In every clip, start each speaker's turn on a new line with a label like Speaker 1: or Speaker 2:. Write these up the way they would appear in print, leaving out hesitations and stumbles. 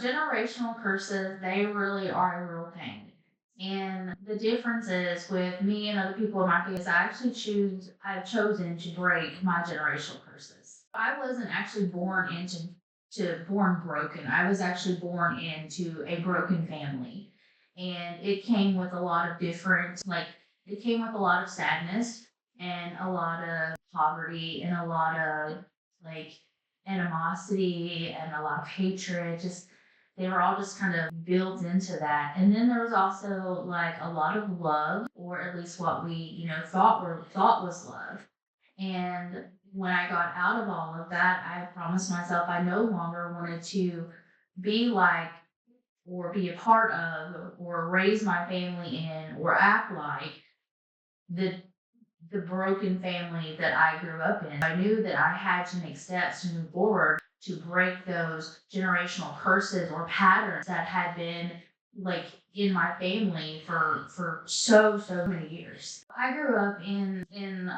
Speaker 1: generational curses, they really are a real thing. And the difference is with me and other people in my family is I've chosen to break my generational curses. I wasn't actually born broken. I was actually born into a broken family. And it came with a lot of it came with a lot of sadness and a lot of poverty and a lot of like animosity and a lot of hatred. Just they were all just kind of built into that. And then there was also like a lot of love, or at least what we, thought was love. And when I got out of all of that, I promised myself I no longer wanted to be like or be a part of or raise my family in or act like the broken family that I grew up in. I knew that I had to make steps to move forward to break those generational curses or patterns that had been like in my family for so many years. I grew up in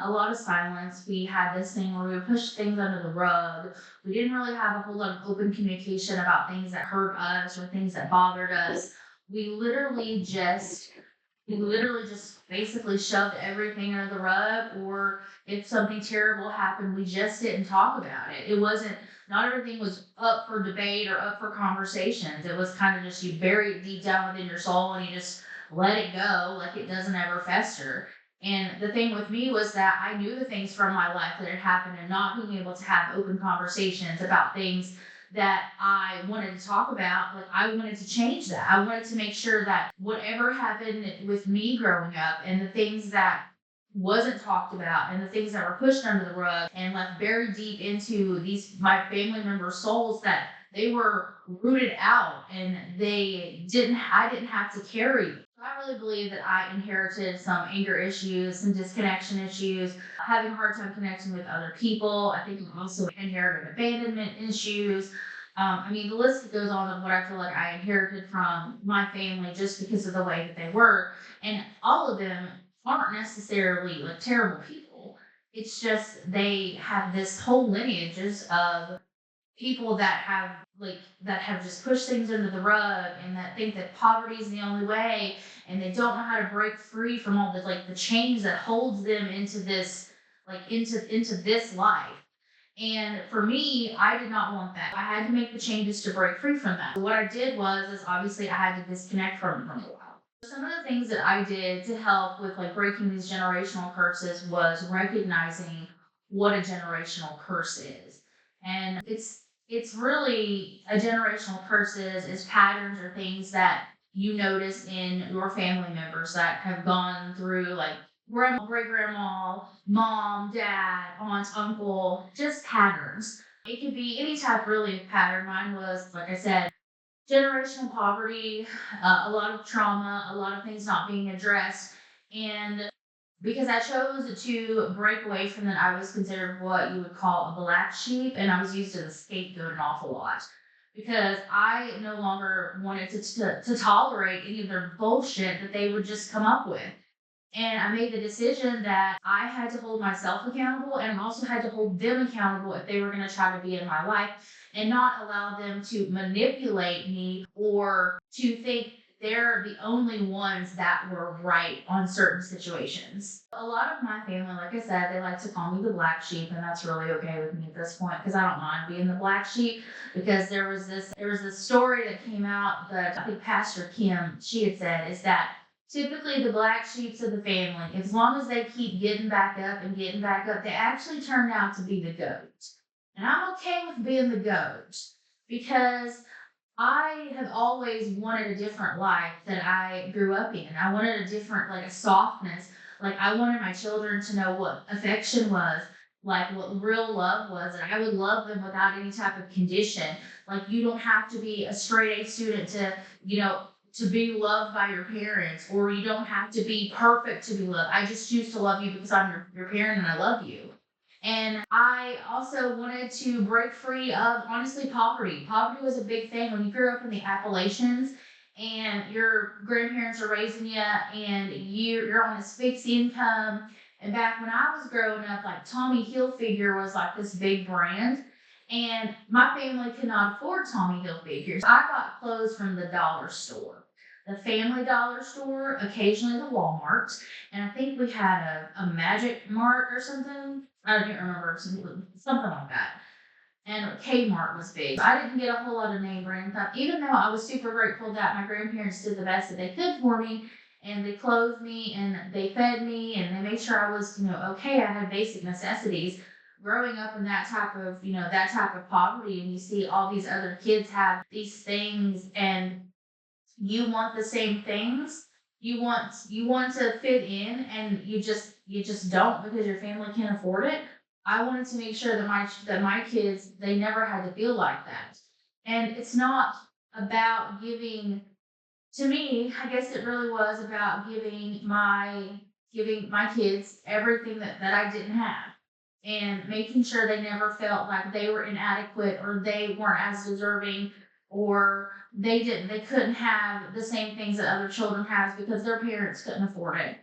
Speaker 1: a lot of silence. We had this thing where we would push things under the rug. We didn't really have a whole lot of open communication about things that hurt us or things that bothered us. We literally just we literally just basically shoved everything under the rug, or if something terrible happened, we just didn't talk about it. It wasn't, not everything was up for debate or up for conversations. It was kind of just you bury it deep down within your soul and you just let it go like it doesn't ever fester. And the thing with me was that I knew the things from my life that had happened, and not being able to have open conversations about things that I wanted to talk about, like I wanted to change that. I wanted to make sure that whatever happened with me growing up and the things that wasn't talked about and the things that were pushed under the rug and left buried deep into these my family members' souls, that they were rooted out and I didn't have to carry. I really believe that I inherited some anger issues, some disconnection issues, having a hard time connecting with other people. I think I also inherited abandonment issues. I mean, the list goes on of what I feel like I inherited from my family just because of the way that they were. And all of them aren't necessarily like terrible people. It's just they have this whole lineages of people that have just pushed things under the rug and that think that poverty is the only way, and they don't know how to break free from all the chains that holds them into this into this life. And for me, I did not want that. I had to make the changes to break free from that. What I did was is obviously I had to disconnect from it for a while. Some of the things that I did to help with like breaking these generational curses was recognizing what a generational curse is. And it's really a generational curses is patterns or things that you notice in your family members that have gone through like grandma, great grandma, mom, dad, aunt, uncle, just patterns. It could be any type really of pattern. Mine was, like I said, generational poverty, a lot of trauma, a lot of things not being addressed. And because I chose to break away from that, I was considered what you would call a black sheep, and I was used as a scapegoat an awful lot because I no longer wanted to tolerate any of their bullshit that they would just come up with. And I made the decision that I had to hold myself accountable, and I also had to hold them accountable if they were going to try to be in my life, and not allow them to manipulate me or to think they're the only ones that were right on certain situations. A lot of my family, like I said, they like to call me the black sheep, and that's really okay with me at this point because I don't mind being the black sheep. Because there was this story that came out that I think Pastor Kim, she had said, is that typically the black sheeps of the family, as long as they keep getting back up, they actually turn out to be the goat. And I'm okay with being the goat because I have always wanted a different life that I grew up in. I wanted a different, like a softness. Like I wanted my children to know what affection was, like what real love was, and I would love them without any type of condition. Like you don't have to be a straight A student to be loved by your parents, or you don't have to be perfect to be loved. I just choose to love you because I'm your parent and I love you. And I also wanted to break free of honestly poverty. Poverty was a big thing when you grew up in the Appalachians and your grandparents are raising you and you're on this fixed income. And back when I was growing up, like Tommy Hilfiger was like this big brand. And my family could not afford Tommy Hilfiger. I got clothes from the dollar store, the family dollar store, occasionally the Walmart, and I think we had a Magic Mart or something. I don't remember, something like that. And Kmart was big. I didn't get a whole lot of name brand stuff, even though I was super grateful that my grandparents did the best that they could for me, and they clothed me and they fed me and they made sure I was, okay. I had basic necessities. Growing up in that type of poverty, and you see all these other kids have these things, and you want the same things. You want to fit in, and you just don't because your family can't afford it. I wanted to make sure that my kids, they never had to feel like that. And it's not about giving, to me, I guess it really was about giving my kids everything that I didn't have, and making sure they never felt like they were inadequate or they weren't as deserving, or they couldn't have the same things that other children has because their parents couldn't afford it.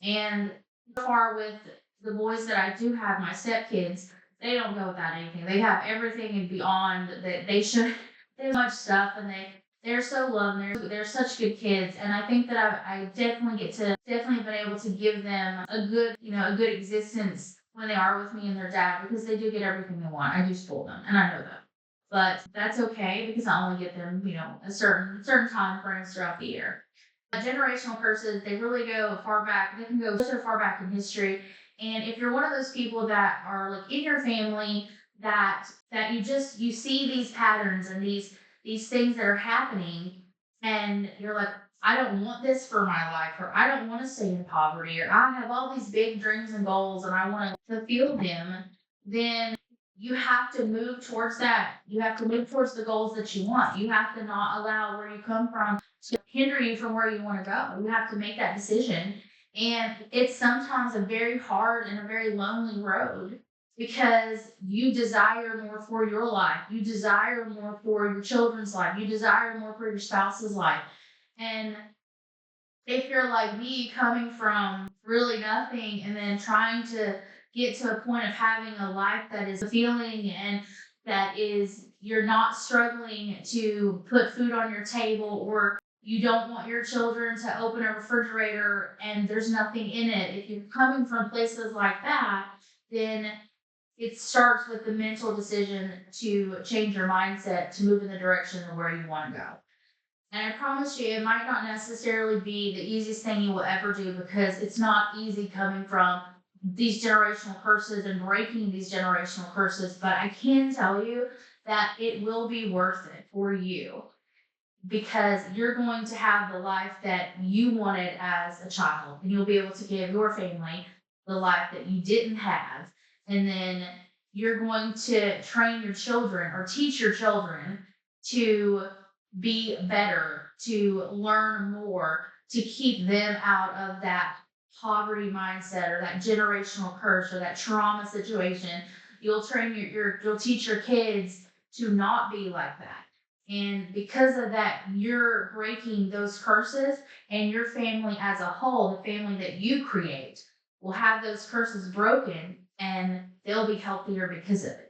Speaker 1: And so far with the boys that I do have, my stepkids, they don't go without anything. They have everything and beyond that they should. There's much stuff, and they're so loved. They're such good kids, and I think that I definitely been able to give them a good existence when they are with me and their dad, because they do get everything they want. I do spoil them, and I know that, but that's okay because I only get them a certain time frames throughout the year. Generational curses, they really go far back. They can go so far back in history. And if you're one of those people that are like in your family, that you see these patterns and these things that are happening, and you're like, I don't want this for my life, or I don't want to stay in poverty, or I have all these big dreams and goals and I want to fulfill them, then you have to move towards that. You have to move towards the goals that you want. You have to not allow where you come from to hinder you from where you want to go. You have to make that decision. And it's sometimes a very hard and a very lonely road, because you desire more for your life. You desire more for your children's life. You desire more for your spouse's life. And if you're like me, coming from really nothing and then trying to get to a point of having a life that is fulfilling, and that is, you're not struggling to put food on your table, or you don't want your children to open a refrigerator and there's nothing in it. If you're coming from places like that, then it starts with the mental decision to change your mindset to move in the direction of where you want to go. And I promise you, it might not necessarily be the easiest thing you will ever do, because it's not easy coming from these generational curses and breaking these generational curses. But I can tell you that it will be worth it for you, because you're going to have the life that you wanted as a child, and you'll be able to give your family the life that you didn't have. And then you're going to train your children or teach your children to be better, to learn more, to keep them out of that poverty mindset or that generational curse or that trauma situation. You'll train you'll teach your kids to not be like that. And because of that, you're breaking those curses, and your family as a whole, the family that you create, will have those curses broken, and they'll be healthier because of it.